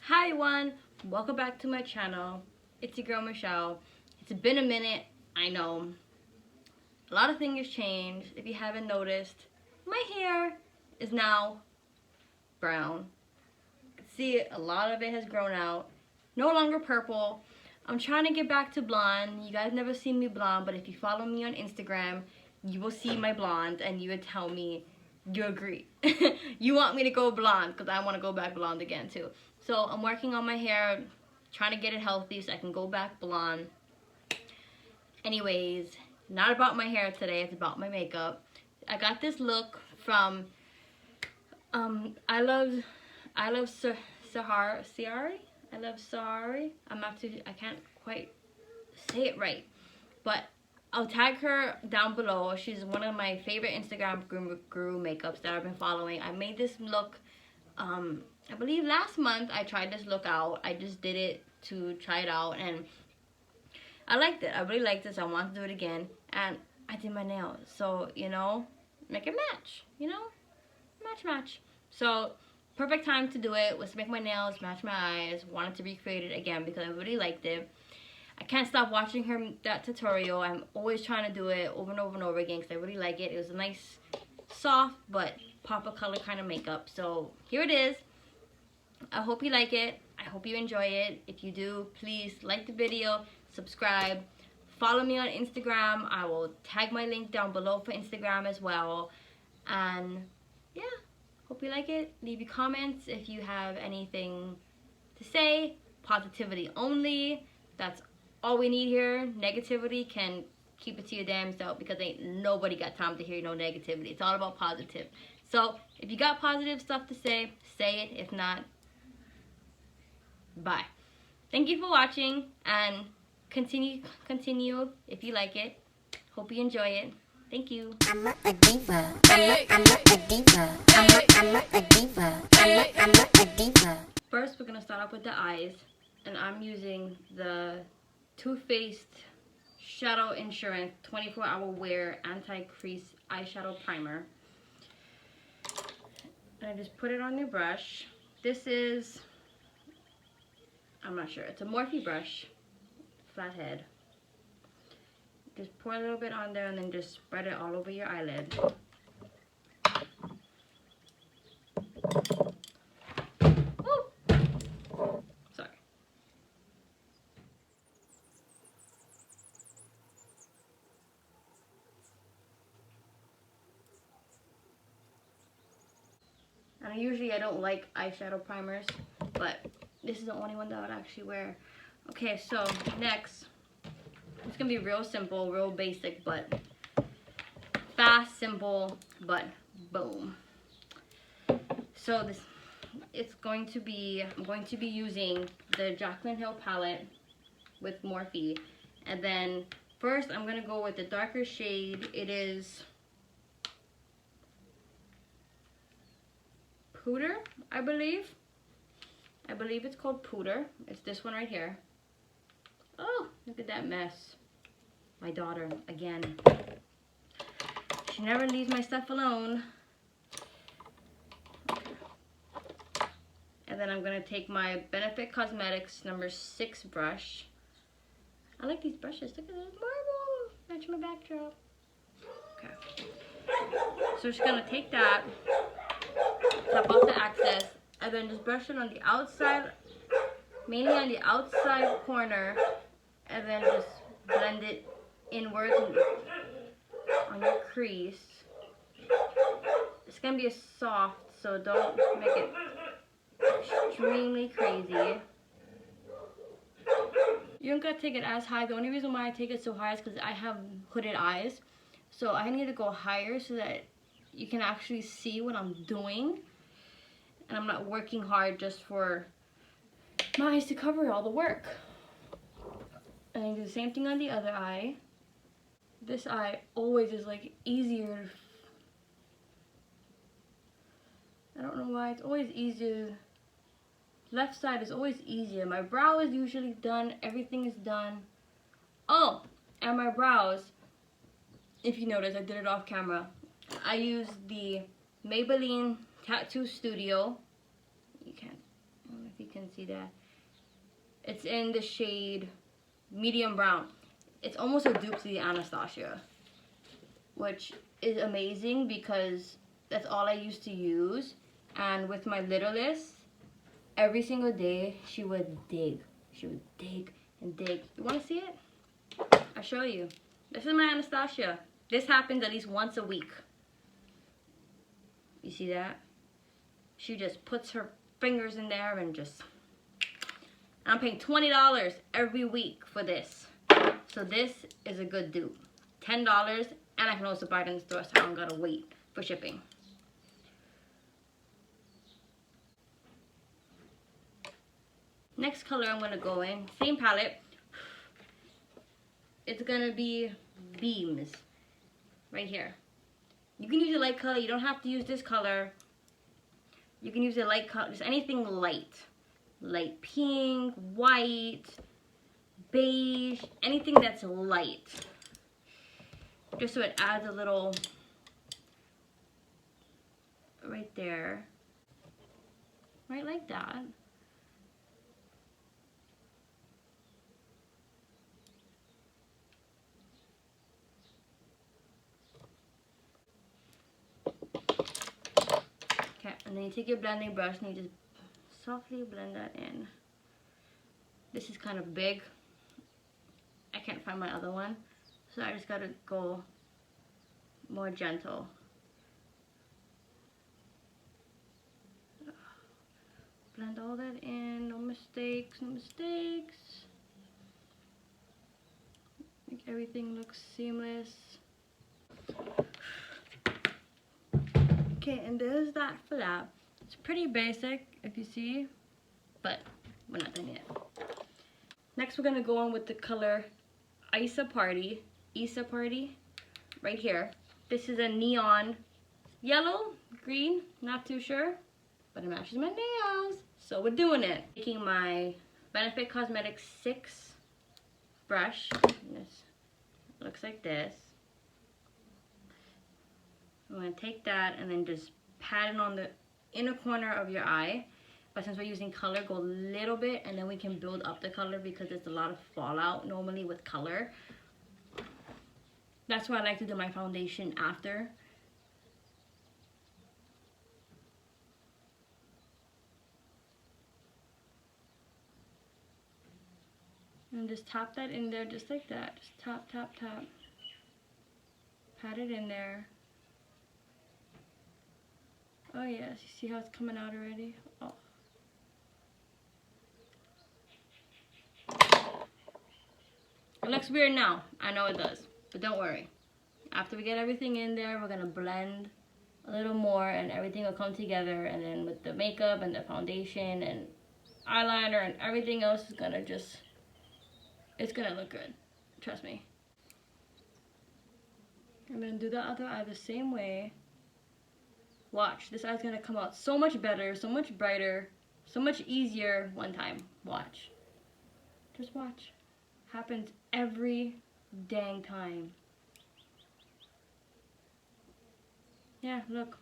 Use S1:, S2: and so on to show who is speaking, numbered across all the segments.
S1: Hi everyone, welcome back to my channel. It's your girl Michelle. It's been a minute, I know. A lot of things have changed. If you haven't noticed, my hair is now brown. You can see a lot of it has grown out. No longer purple. I'm trying to get back to blonde. You guys never seen me blonde, but if you follow me on Instagram, you will see my blonde and you would tell me you agree. You want me to go blonde because I want to go back blonde again too. So I'm working on my hair, trying to get it healthy so I can go back blonde. Anyways, not about my hair today, it's about my makeup. I got this look from I love Sahari. I can't quite say it right, but I'll tag her down below. She's one of my favorite Instagram guru makeups that I've been following. I made this look, I believe last month I tried this look out. I just did it to try it out and I liked it. I really liked it, so I want to do it again. And I did my nails. So, you know, make it match, you know? Match. So, perfect time to do it was to make my nails, match my eyes. Wanted to recreate it again because I really liked it. I can't stop watching that tutorial. I'm always trying to do it over and over and over again because I really like it. It was a nice, soft, but pop of color kind of makeup. So here it is. I hope you like it. I hope you enjoy it. If you do, please like the video, subscribe, follow me on Instagram. I will tag my link down below for Instagram as well. And yeah, hope you like it. Leave your comments if you have anything to say. Positivity only. That's all we need here. Negativity can keep it to your damn self because ain't nobody got time to hear no negativity. It's all about positive. So if you got positive stuff to say it. If not, bye. Thank you for watching and continue if you like it. Hope you enjoy it. Thank you.
S2: I'm a diva. I'm a diva. I'm a diva. I'm a diva.
S1: First, we're gonna start off with the eyes, and I'm using the Too Faced Shadow Insurance 24-Hour Wear Anti-Crease Eyeshadow Primer. And I just put it on your brush. This is, I'm not sure, it's a Morphe brush, flat head. Just pour a little bit on there and then just spread it all over your eyelid. Ooh. Sorry. And usually I don't like eyeshadow primers, but this is the only one that I would actually wear. Okay, so next, it's gonna be real simple, real basic, but fast, simple, but boom. So I'm going to be using the Jaclyn Hill palette with Morphe, and then first I'm gonna go with the darker shade. It is Puder, I believe it's called Puder. It's this one right here. Oh, look at that mess. My daughter, again. She never leaves my stuff alone. And then I'm going to take my BeckyG Cosmetics number 6 brush. I like these brushes. Look at this marble. Match my backdrop. Okay. So just going to take that, tap off the excess, and then just brush it on the outside, mainly on the outside corner, and then just blend it inwards on your crease. It's gonna be a soft, so don't make it extremely crazy. You don't gotta take it as high. The only reason why I take it so high is because I have hooded eyes, so I need to go higher so that you can actually see what I'm doing, and I'm not working hard just for my eyes to cover all the work. And I do the same thing on the other eye. This eye always is like easier. I don't know why, it's always easier. Left side is always easier. My brow is usually done, everything is done. Oh, and my brows, if you notice, I did it off camera. I used the Maybelline Tattoo Studio. You can't, I don't know if you can see that. It's in the shade medium brown. It's almost a dupe to the Anastasia, which is amazing because that's all I used to use. And with my littlest, every single day she would dig. She would dig and dig. You want to see it? I'll show you. This is my Anastasia. This happens at least once a week. You see that? She just puts her fingers in there and just... I'm paying $20 every week for this. So this is a good dupe. $10, and I can also buy it in the store so I don't gotta wait for shipping. Next color I'm gonna go in, same palette. It's gonna be Beams, right here. You can use a light color, you don't have to use this color. You can use a light color, just anything light. Light pink, white, beige, anything that's light. Just so it adds a little, right there. Right like that. Okay, and then you take your blending brush and you just softly blend that in. This is kind of big. I can't find my other one, so I just gotta go more gentle. Blend all that in, no mistakes, no mistakes. Make everything look seamless. Okay, and there's that for that. It's pretty basic, if you see, but we're not done yet. Next, we're gonna go on with the color Isa Party, right here. This is a neon yellow, green, not too sure, but it matches my nails, so we're doing it. Taking my Benefit Cosmetics 6 brush, and this looks like this. I'm gonna take that and then just pat it on the inner corner of your eye. But since we're using color, go a little bit and then we can build up the color because there's a lot of fallout normally with color. That's why I like to do my foundation after. And just tap that in there just like that. Just tap, tap, tap. Pat it in there. Oh yes, you see how it's coming out already? Oh. It looks weird now. I know it does, but don't worry. After we get everything in there, we're gonna blend a little more and everything will come together, and then with the makeup and the foundation and eyeliner and everything else is gonna just, it's gonna look good. Trust me. And then do the other eye the same way. Watch, this eye's gonna come out so much better, so much brighter, so much easier one time. Watch. Just watch. Happens every dang time. Yeah, look.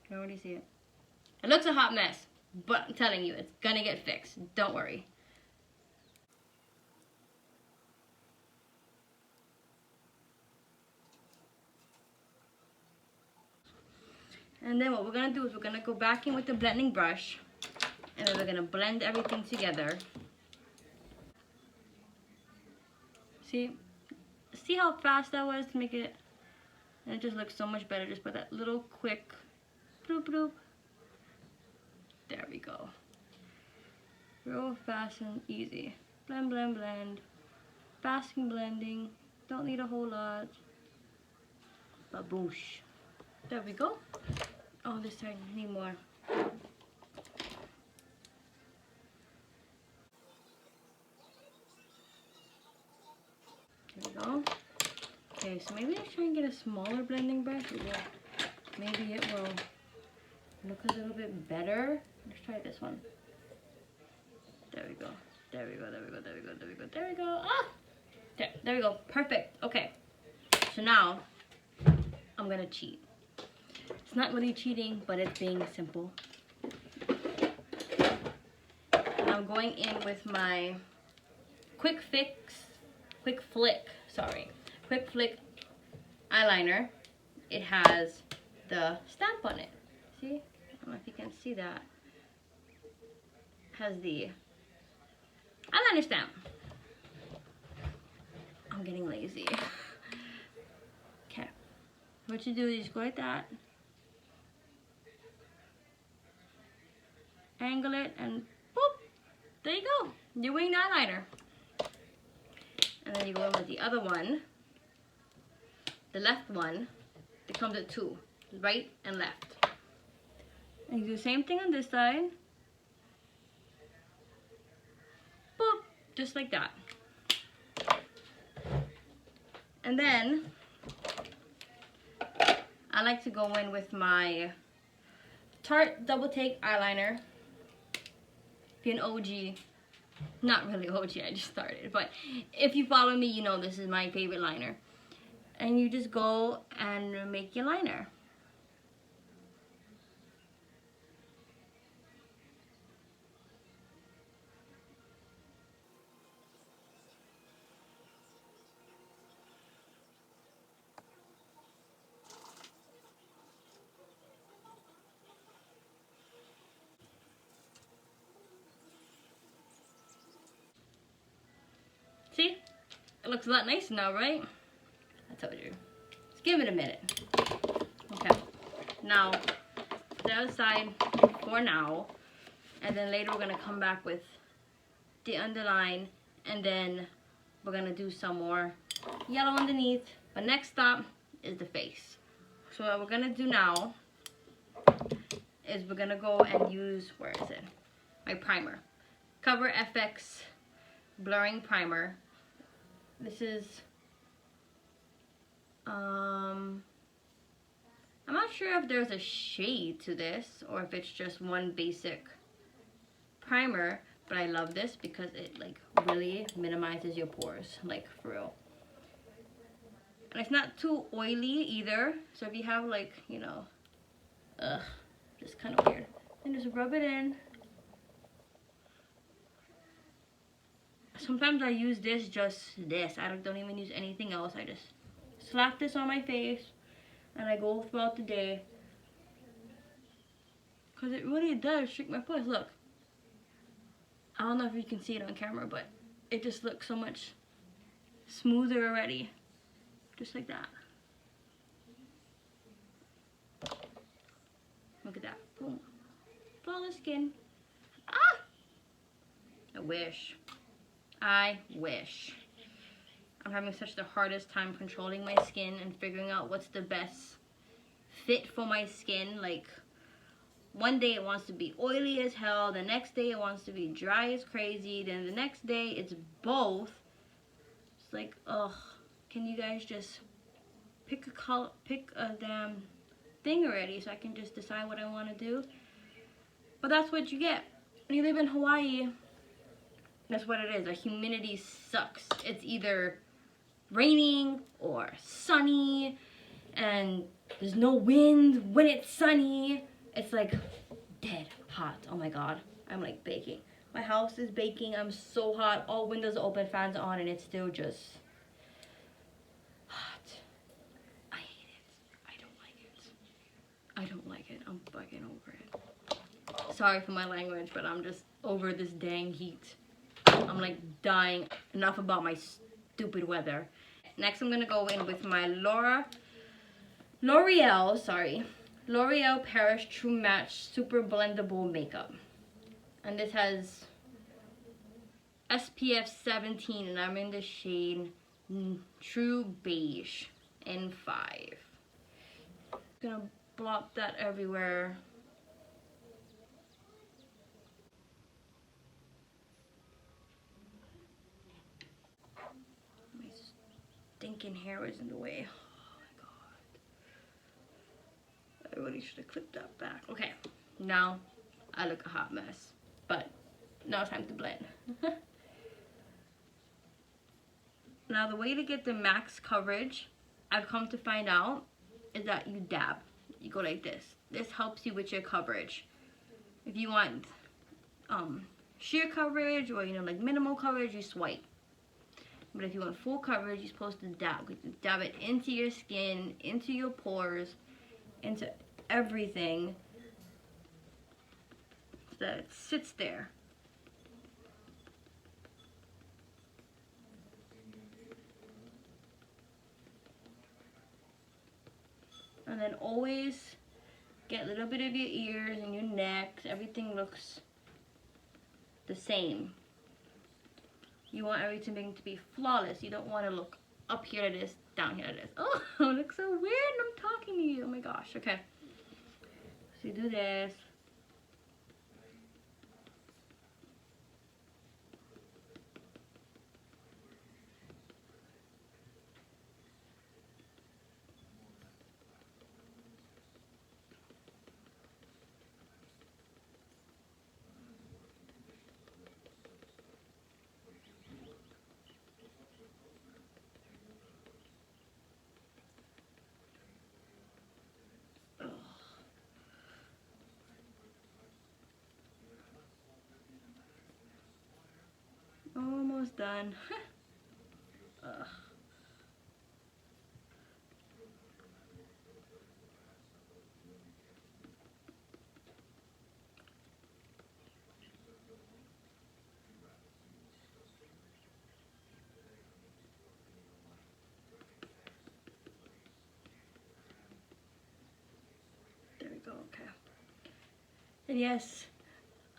S1: You can already see it. It looks a hot mess, but I'm telling you, it's gonna get fixed. Don't worry. And then what we're gonna do is we're gonna go back in with the blending brush, and then we're gonna blend everything together. See how fast that was to make it, and it just looks so much better just by that little quick bloop bloop. There we go. Real fast and easy. Blend, blend, blend. Fast and blending. Don't need a whole lot. Baboosh. There we go. Oh, this side, I need more. There we go. Okay, so maybe I'll try and get a smaller blending brush. Maybe it will look a little bit better. Let's try this one. There we go. There we go, there we go, there we go, there we go, there we go. Ah! There we go. Perfect. Okay. So now, I'm gonna cheat. It's not really cheating, but it's being simple. I'm going in with my Quick Flick eyeliner. It has the stamp on it. See? I don't know if you can see that. It has the eyeliner stamp. I'm getting lazy. Okay. What you do is just go like that. Angle it and boop. There you go. Your winged eyeliner. And then you go in with the other one. The left one. It comes with two. Right and left. And you do the same thing on this side. Boop. Just like that. And then I like to go in with my Tarte Double Take eyeliner. If you're an OG, not really OG, I just started, but if you follow me, you know this is my favorite liner. And you just go and make your liner. See? It looks a lot nicer now, right? I told you. Just give it a minute. Okay. Now, the other side for now. And then later we're going to come back with the underline. And then we're going to do some more yellow underneath. But next stop is the face. So what we're going to do now is we're going to go and use, where is it? My primer. Cover FX Blurring Primer. This is, I'm not sure if there's a shade to this or if it's just one basic primer, but I love this because it like really minimizes your pores, like for real. And it's not too oily either, so if you have like, you know, just kind of weird, and just rub it in. Sometimes I use this, I don't even use anything else. I just slap this on my face and I go throughout the day. Because it really does shrink my pores. Look. I don't know if you can see it on camera, but it just looks so much smoother already. Just like that. Look at that. Boom. Flawless skin. Ah! I wish. I'm having such the hardest time controlling my skin and figuring out what's the best fit for my skin. Like, one day it wants to be oily as hell, the next day it wants to be dry as crazy, then the next day it's both. It's like, ugh, can you guys just pick a damn thing already so I can just decide what I want to do? But that's what you get when you live in Hawaii. That's what it is. The humidity sucks. It's either raining or sunny, and there's no wind when it's sunny. It's like dead hot. Oh my god. I'm like baking. My house is baking. I'm so hot. All windows are open, fans are on, and it's still just hot. I hate it. I don't like it. I don't like it. I'm fucking over it. Sorry for my language, but I'm just over this dang heat. I'm like dying. Enough about my stupid weather. Next I'm gonna go in with my L'Oreal Paris True Match Super Blendable Makeup. And this has SPF 17 and I'm in the shade True Beige in 5. Gonna blop that everywhere. Stinking hair is in the way. Oh my god. I really should have clipped that back. Okay, now I look a hot mess. But now it's time to blend. Now the way to get the max coverage, I've come to find out, is that you dab. You go like this. This helps you with your coverage. If you want sheer coverage or, you know, like minimal coverage, you swipe. But if you want full coverage, you're supposed to dab. You dab it into your skin, into your pores, into everything, so that it sits there. And then always get a little bit of your ears and your neck. Everything looks the same. You want everything to be flawless. You don't want to look up here to this, down here to this. Oh, it looks so weird. I'm talking to you. Oh my gosh. Okay. So you do this. Almost done. Ugh. There we go, okay. And yes,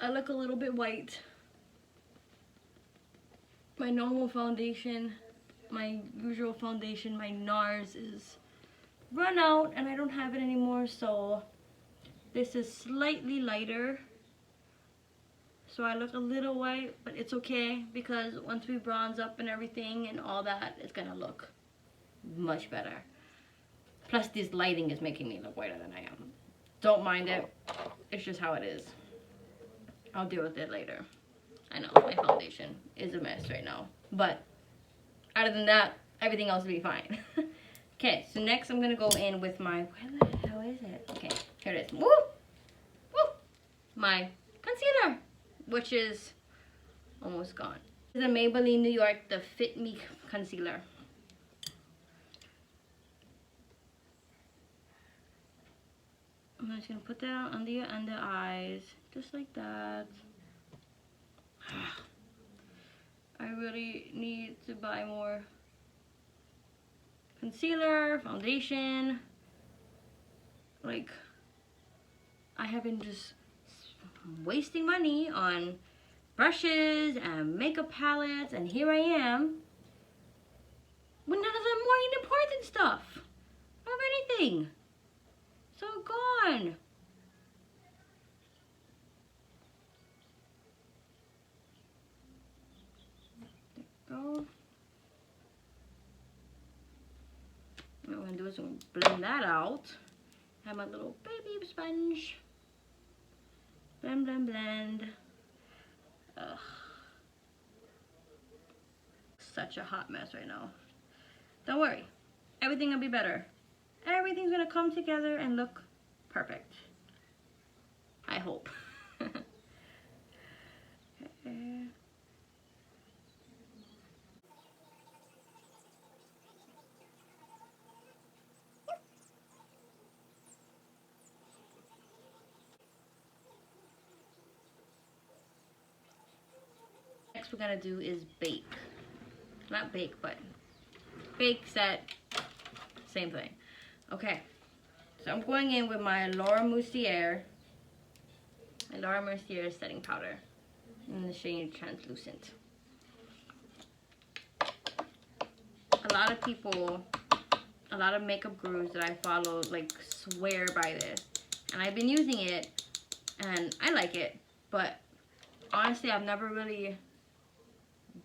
S1: I look a little bit white. My normal foundation, my usual foundation, my NARS is run out and I don't have it anymore, so this is slightly lighter. So I look a little white, but it's okay because once we bronze up and everything and all that, it's gonna look much better. Plus this lighting is making me look whiter than I am. Don't mind it, it's just how it is. I'll deal with it later. I know, my foundation is a mess right now. But, other than that, everything else will be fine. Okay, so next I'm going to go in with my... Where the hell is it? Okay, here it is. Woo! Woo! My concealer, which is almost gone. This is a Maybelline New York, the Fit Me concealer. I'm just going to put that under your under eyes, just like that. I really need to buy more concealer, foundation. Like, I have been just wasting money on brushes and makeup palettes, and here I am with none of the more important stuff of anything. So gone. Go. What I'm gonna do is I'm gonna blend that out. Have my little baby sponge. Blend, blend, blend. Ugh. Such a hot mess right now. Don't worry, everything will be better. Everything's gonna come together and look perfect. I hope. Okay. Next we're gonna do is bake. Not bake, but bake, set, same thing. Okay, so I'm going in with my Laura Mercier setting powder in the shade Translucent. A lot of people, a lot of makeup gurus that I follow like swear by this, and I've been using it and I like it, but honestly I've never really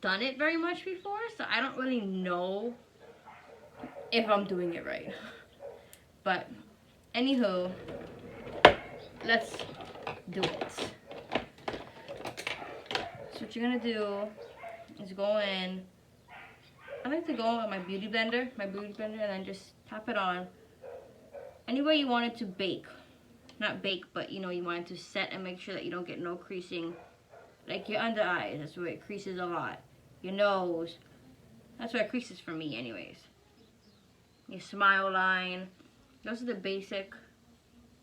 S1: done it very much before, so I don't really know if I'm doing it right. But anywho, let's do it. So what you're gonna do is go in. I like to go in with my beauty blender, and then just tap it on anywhere you want it to bake. Not bake, but you know, you want it to set and make sure that you don't get no creasing Like your under eyes, that's where it creases a lot. Your nose, that's where it creases for me anyways. Your smile line, those are the basic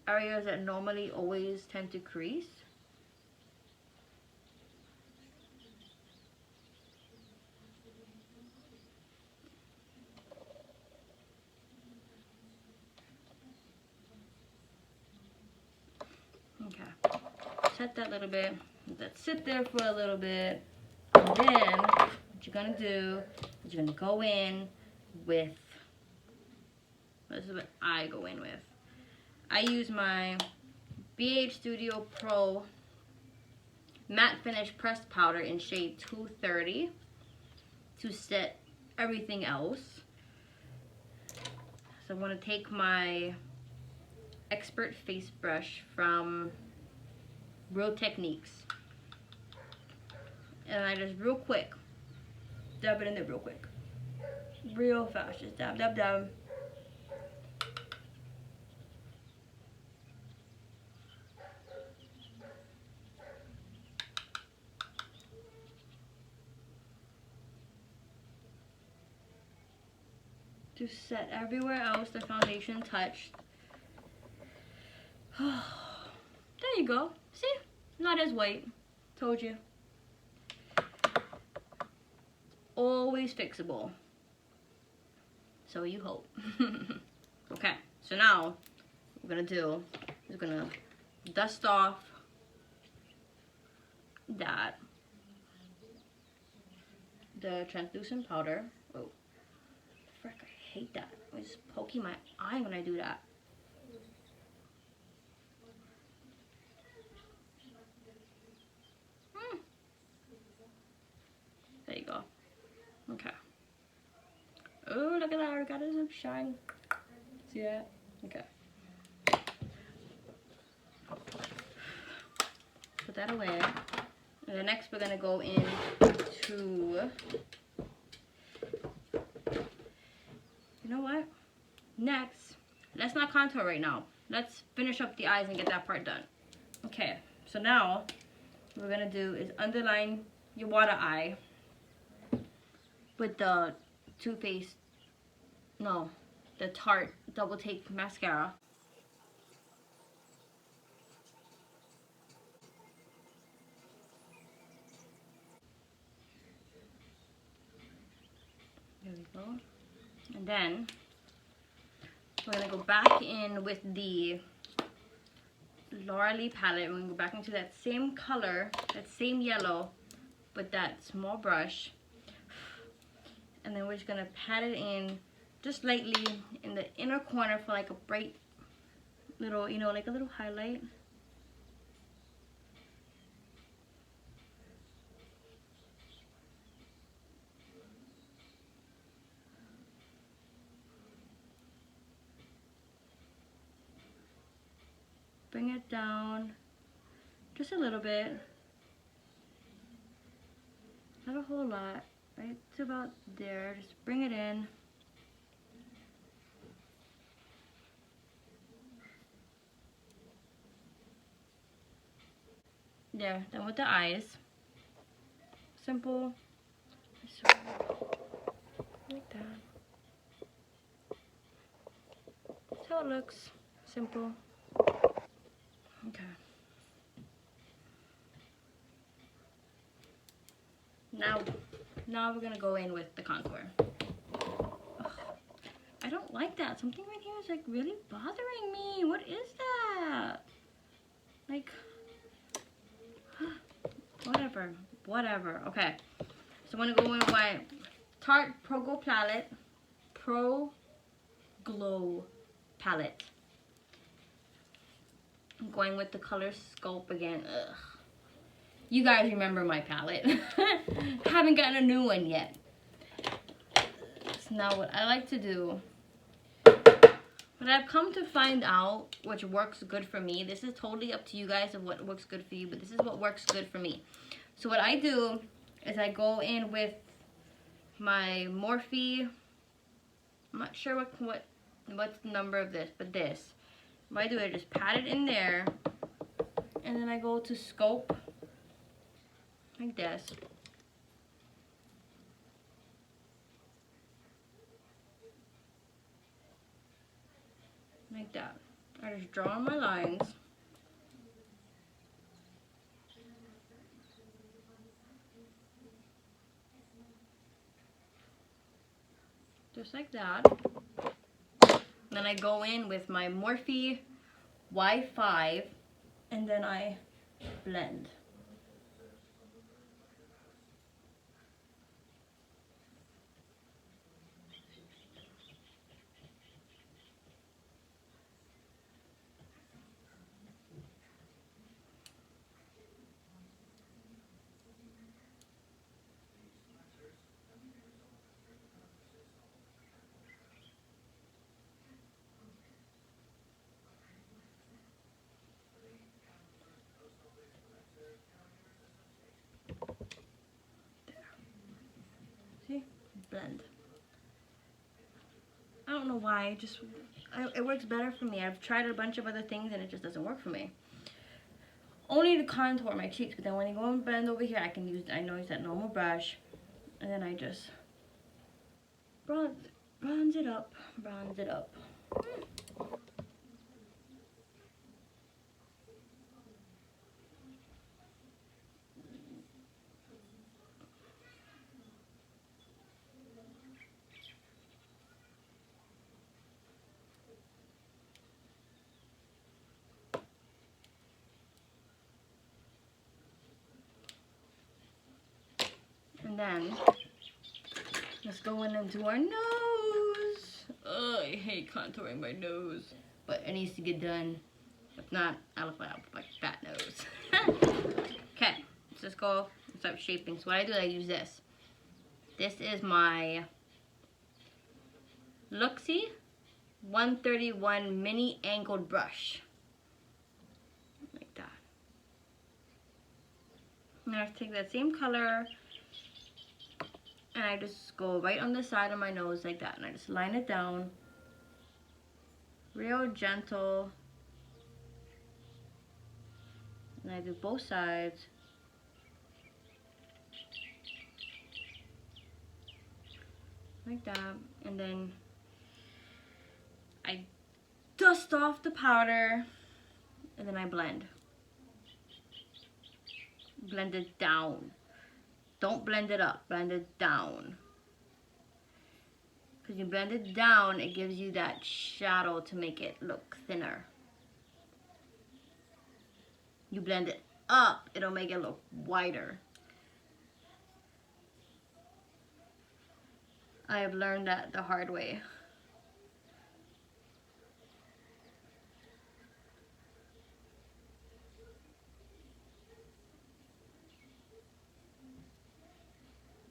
S1: areas that normally always tend to crease. Okay, set that little bit, let that sit there for a little bit, and then what you're gonna do is you're gonna go in with, this is what I go in with. I use my BH Studio Pro Matte Finish Pressed Powder in shade 230 to set everything else. So I'm going to take my Expert Face Brush from Real Techniques. And I just real quick, dab it in there real quick. Real fast, just dab, dab, dab. To set everywhere else the foundation touched. There you go. See? Not as white. Told you. Always fixable. So you hope. Okay, so now what we're gonna do is gonna dust off that, the translucent powder. Oh, frick, I hate that. It's poking my eye when I do that. There you go. Okay. Oh, look at that. I got it some shine. See that? Okay. Put that away. And then next we're going to go into... You know what? Next, let's not contour right now. Let's finish up the eyes and get that part done. Okay. So now, what we're going to do is underline your water eye with the the Tarte Double Take Mascara. There we go. And then, we're going to go back in with the Laura Mercier palette. We're going to go back into that same color, that same yellow, with that small brush. And then we're just going to pat it in just lightly in the inner corner for like a bright little, you know, like a little highlight. Bring it down just a little bit. Not a whole lot. Right to about there. Just bring it in. There, done with the eyes. Simple. Like that. That's how it looks. Simple. Okay. Now we're gonna go in with the contour. Ugh, I don't like that. Something right here is like really bothering me. What is that? Like, whatever. Okay, so I'm gonna go in with my Tarte Pro Glow palette. I'm going with the color Sculpt again. Ugh. You guys remember my palette. Haven't gotten a new one yet. So now what I like to do, but I've come to find out which works good for me. This is totally up to you guys of what works good for you, but this is what works good for me. So what I do is I go in with my Morphe. I'm not sure what's the number of this, but this. What I do is I just pat it in there, and then I go to Sculpt like this. Like that. I just draw my lines. Just like that. Then I go in with my Morphe Y5 and then I blend. See? Blend. I don't know why, it works better for me. I've tried a bunch of other things and it just doesn't work for me. Only to contour my cheeks, but then when you go and blend over here, I know use that normal brush, and then I just bronze it up. And then, let's go in and do our nose. Oh, I hate contouring my nose. But it needs to get done. If not, I look like a fat nose. Okay, let's just go and start shaping. So what I do, I use this. This is my Luxie 131 mini angled brush. Like that. Now I take that same color and I just go right on the side of my nose like that, and I just line it down real gentle, and I do both sides. Like that, and then I dust off the powder and then I blend it down. Don't blend it up, blend it down. Because you blend it down, it gives you that shadow to make it look thinner. You blend it up, it'll make it look wider. I have learned that the hard way.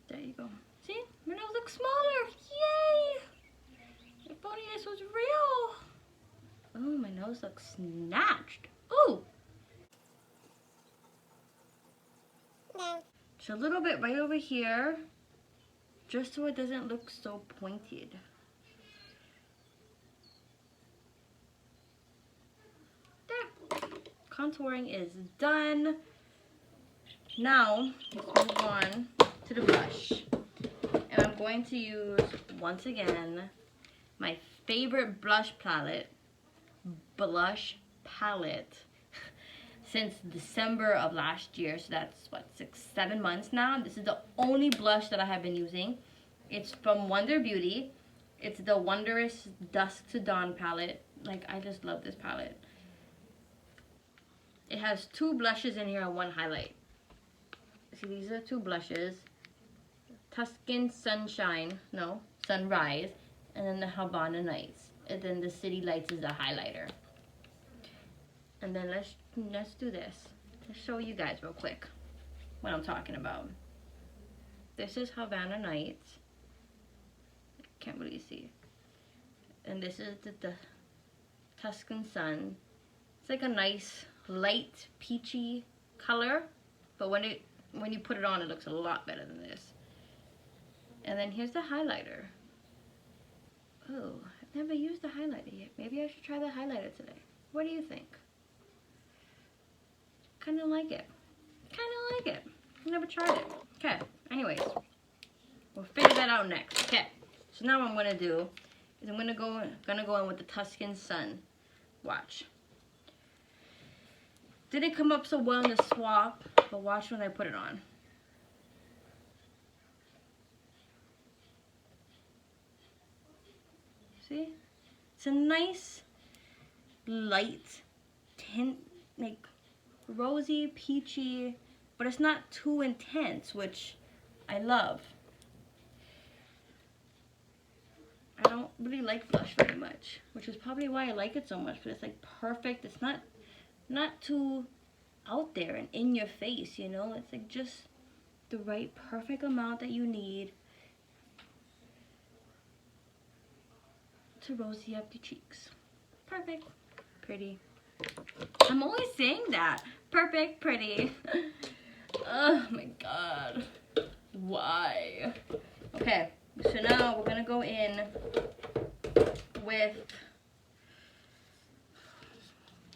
S1: There you go. See? My nose looks smaller. Yay! If only this was real. Oh, my nose looks snatched. Ooh! Just a little bit right over here, just so it doesn't look so pointed. There. Contouring is done. Now, let's move on to the blush. And I'm going to use, once again, my favorite blush palette, since December of last year. So that's, what, 6-7 months now. This is the only blush that I have been using. It's from Wonder Beauty. It's the Wondrous Dusk to Dawn palette. Like, I just love this palette. It has 2 blushes in here and 1 highlight. See, these are 2 blushes. Tuscan Sunrise, and then the Havana Nights. And then the City Lights is a highlighter. And then let's do this. Let's show you guys real quick what I'm talking about. This is Havana Nights. Can't really see. And this is the Tuscan Sun. It's like a nice light peachy color, but when you put it on, it looks a lot better than this. And then here's the highlighter. Oh, I've never used the highlighter yet. Maybe I should try the highlighter today. What do you think? Kind of like it. Kind of like it. I never tried it. Okay, anyways. We'll figure that out next. Okay, so now what I'm gonna do is I'm gonna go in with the Tuscan Sun. Watch. Didn't come up so well in the swap, but watch when I put it on. See? It's a nice light tint, like rosy, peachy, but it's not too intense, which I love. I don't really like blush very much, which is probably why I like it so much, but it's like perfect. It's not too out there and in your face, you know? It's like just the right perfect amount that you need to rosy up your cheeks. Perfect, pretty. I'm always saying that. Perfect, pretty. Oh my god. Why? Okay, so now we're gonna go in with,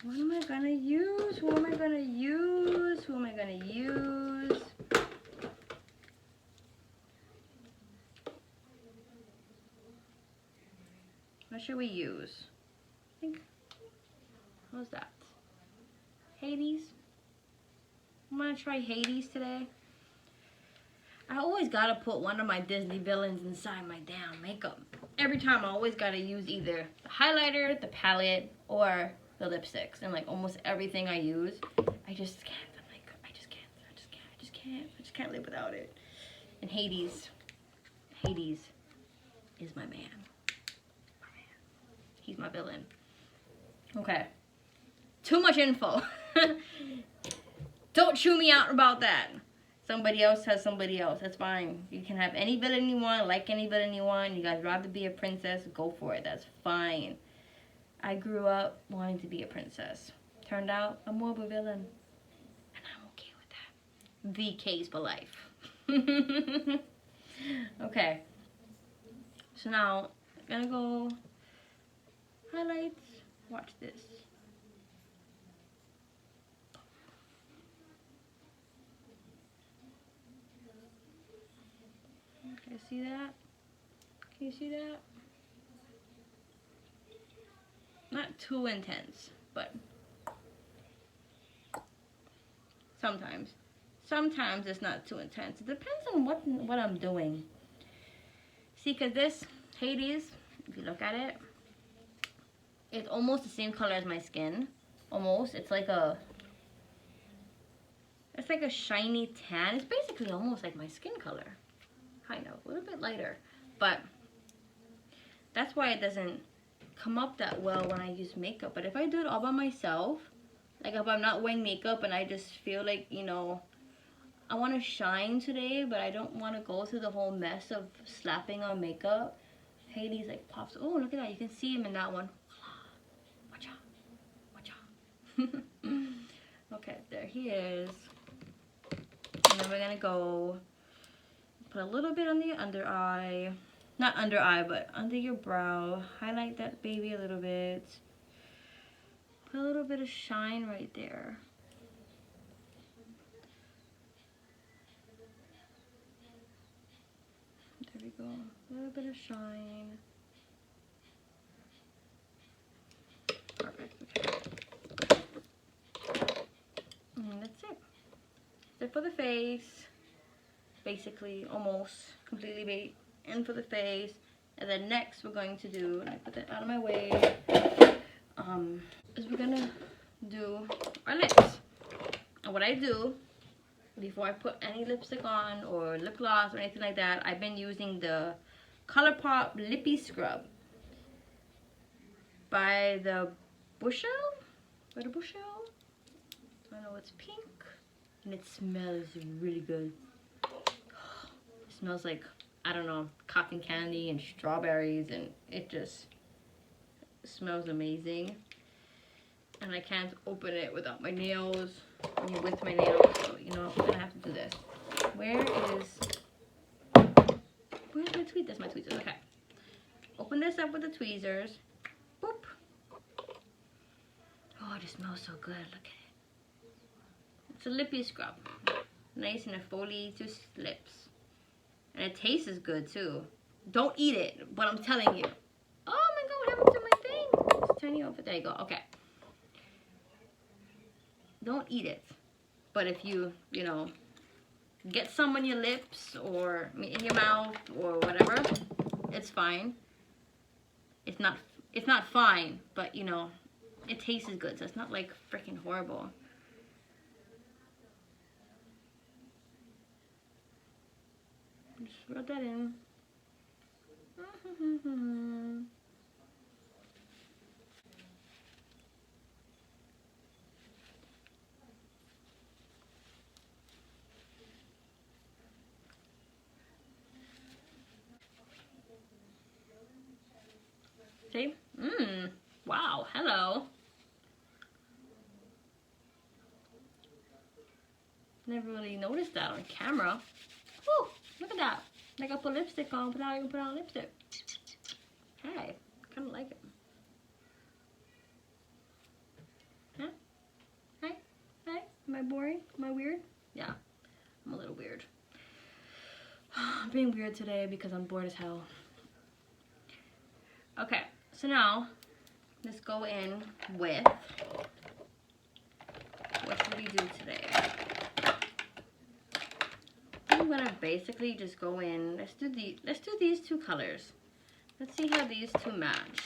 S1: what am I gonna use? Who am I gonna use? Who am I gonna use? What should we use? I think, how's that? Hades? I'm gonna try Hades today. I always gotta put one of my Disney villains inside my damn makeup. Every time I always gotta use either the highlighter, the palette, or the lipsticks. And like almost everything I use, I just can't. I'm like, I just can't live without it. And Hades is my man. He's my villain. Okay. Too much info. Don't chew me out about that. Somebody else has somebody else. That's fine. You can have any villain you want, like any villain you want. You guys rather be a princess, go for it. That's fine. I grew up wanting to be a princess. Turned out, I'm more of a villain. And I'm okay with that. VK's for life. Okay. So now, I'm gonna go highlights. Watch this. Can you see that? Can you see that? Not too intense, but sometimes. Sometimes it's not too intense. It depends on what I'm doing. See, because this Hades, if you look at it, it's almost the same color as my skin. Almost. It's like a shiny tan. It's basically almost like my skin color. Kind of. A little bit lighter. But that's why it doesn't come up that well when I use makeup. But if I do it all by myself, like if I'm not wearing makeup and I just feel like, you know, I want to shine today, but I don't want to go through the whole mess of slapping on makeup, Hades like pops. Oh, look at that. You can see him in that one. Watch out. Watch out. Okay, there he is. And then we're going to go put a little bit on the under eye. Not under eye, but under your brow. Highlight that baby a little bit. Put a little bit of shine right there. There we go. A little bit of shine. Perfect. Okay. And that's it. That's it for the face. Basically, almost completely in for the face. And then next we're going to do, let me put that out of my way, is we're gonna do our lips. And what I do before I put any lipstick on or lip gloss or anything like that, I've been using the Colourpop Lippie Scrub by the Bushel. I know it's pink and it smells really good. It smells like, I don't know, cotton candy and strawberries, and it just smells amazing. And I can't open it without my nails, with my nails, so you know, I'm gonna have to do this. Where's my tweezers? That's my tweezers, okay. Open this up with the tweezers. Boop. Oh, it just smells so good, look at it. It's a lippie scrub. Nice and exfoliates lips. And it tastes good too. Don't eat it, but I'm telling you. Oh my god, what happened to my thing? It's turning over. There you go. Okay. Don't eat it. But if you know, get some on your lips or in your mouth or whatever, it's fine. It's not fine, but you know, it tastes good, so it's not like freaking horrible. Just rub that in. See? Wow, hello. Never really noticed that on camera. Woo, look at that. Like I put lipstick on without even putting on lipstick. Hey, kind of like it. Huh? Hey? Hey? Am I boring? Am I weird? Yeah, I'm a little weird. I'm being weird today because I'm bored as hell. Okay, so now let's go in with, what should we do today? I'm gonna basically just go in. Let's do these two colors. Let's see how these two match.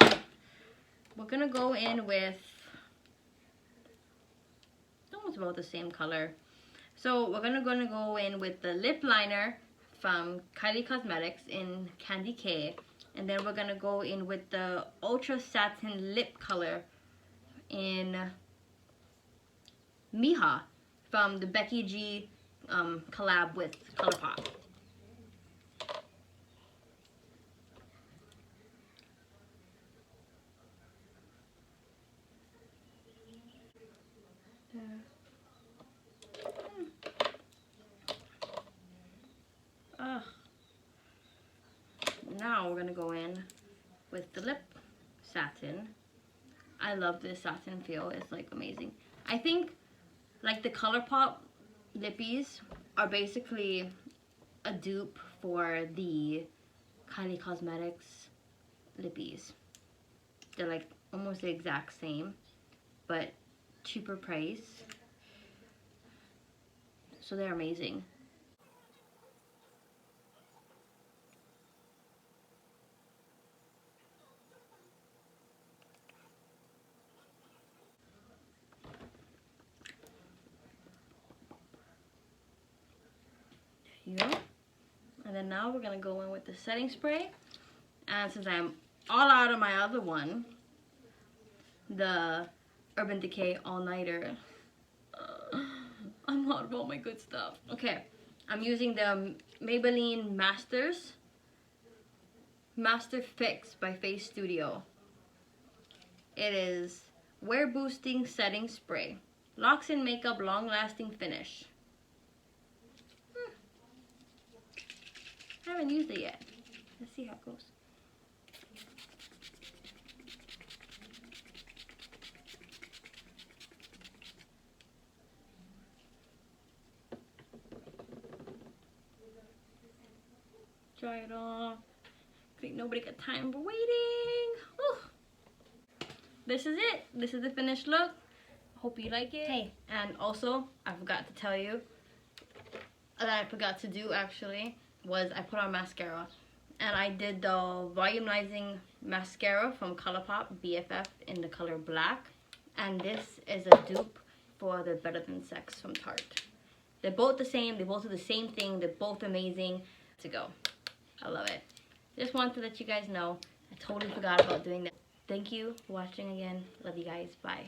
S1: We're gonna go in with almost about the same color. So we're gonna go in with the lip liner from Kylie Cosmetics in CandyK, and then we're gonna go in with the Ultra Satin Lip color in Mija from the BeckyG collab with Colourpop. Now we're gonna go in with the lip satin. I love this satin feel. It's like amazing. I think like the Colourpop lippies are basically a dupe for the Kylie Cosmetics lippies. They're like almost the exact same, but cheaper price. So they're amazing. There you go. And then now we're gonna go in with the setting spray. And since I'm all out of my other one, the Urban Decay All Nighter, I'm out of all my good stuff. Okay, I'm using the Maybelline Master Fix by Face Studio. It is wear boosting setting spray, locks in makeup, long lasting finish. I haven't used it yet. Let's see how it goes. Dry it off. Think nobody got time for waiting. Whew. This is it. This is the finished look. Hope you like it. Hey, and also I forgot to tell you that I forgot to do actually was I put on mascara, and I did the volumizing mascara from Colourpop BFF in the color black, and this is a dupe for the Better Than Sex from Tarte. They're both the same. They both do the same thing. They're both amazing. To go. I love it. Just wanted to let you guys know. I totally forgot about doing that. Thank you for watching again. Love you guys. Bye.